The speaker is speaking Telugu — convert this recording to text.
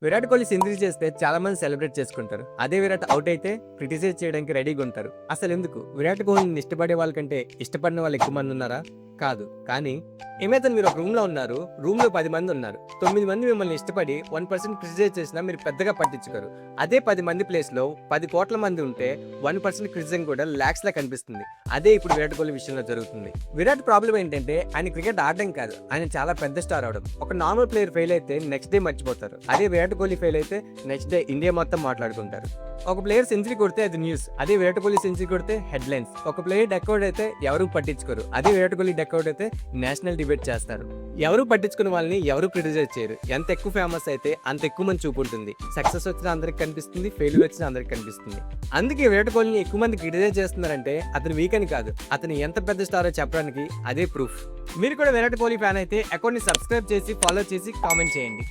విరాట్ కోహ్లీ సెంచరీ చేస్తే చాలా మంది సెలబ్రేట్ చేసుకుంటారు. అదే విరాట్ అవుట్ అయితే క్రిటిసైజ్ చేయడానికి రెడీగా ఉంటారు. అసలు ఎందుకు? విరాట్ కోహ్లీని ఇష్టపడే వాళ్ళకంటే ఇష్టపడిన వాళ్ళు ఎక్కువ మంది ఉన్నారా? కాదు. కానీ ఏమైతే మీరు ఒక రూమ్ లో ఉన్నారు, రూమ్ లో 10 మంది ఉన్నారు, 9 మంది మిమ్మల్ని ఇష్టపడి 1% క్రిటిసైజ్ చేసినా మీరు పెద్దగా పట్టించుకోరు. అదే 10 మంది ప్లేస్ లో 10 కోట్ల మంది ఉంటే 1% క్రిటిసిజం కూడా లాక్స్ లా కనిపిస్తుంది. అదే ఇప్పుడు విరాట్ కోహ్లీ విషయంలో జరుగుతుంది. విరాట్ ప్రాబ్లం ఏంటంటే ఆయన క్రికెట్ ఆడడం కాదు, ఆయన చాలా పెద్ద స్టార్ అవడం. ఒక నార్మల్ ప్లేయర్ ఫెయిల్ అయితే నెక్స్ట్ డే మర్చిపోతారు. అదే విరాట్ కోహ్లీ ఫెయిల్ అయితే నెక్స్ట్ డే ఇండియా మొత్తం మాట్లాడుకుంటారు. ఒక ప్లేయర్ సెంచరీ కొడితే అది న్యూస్, అదే విరాట్ కోహ్లీ సెంచరీ కొడితే హెడ్లైన్స్. ఒక ప్లేయర్ డక్అవుట్ అయితే ఎవరు పట్టించుకోరు, అదే విరాట్ కోహ్లీ డక్అవుట్ అయితే నేషనల్ డిబేట్ చేస్తారు. ఎవరు పట్టించుకున్న వాళ్ళని ఎవరు క్రిటిసైజ్ చేయరు. ఎంత ఎక్కువ ఫేమస్ అయితే అంత ఎక్కువ మంది చూపు ఉంటుంది. సక్సెస్ వచ్చిన అందరికి కనిపిస్తుంది, ఫెయిల్యూర్ వచ్చిన అందరికి కనిపిస్తుంది. అందుకే విరాట్ కోహ్లీని ఎక్కువ మంది క్రిటిసైజ్ చేస్తున్నారంటే అతను వీక్ అని కాదు, అతను ఎంత పెద్ద స్టారో చెప్పడానికి అదే ప్రూఫ్. మీరు కూడా విరాట్ కోహ్లీ ఫ్యాన్ అయితే అకౌంట్ ని సబ్స్క్రైబ్ చేసి ఫాలో చేసి కామెంట్ చేయండి.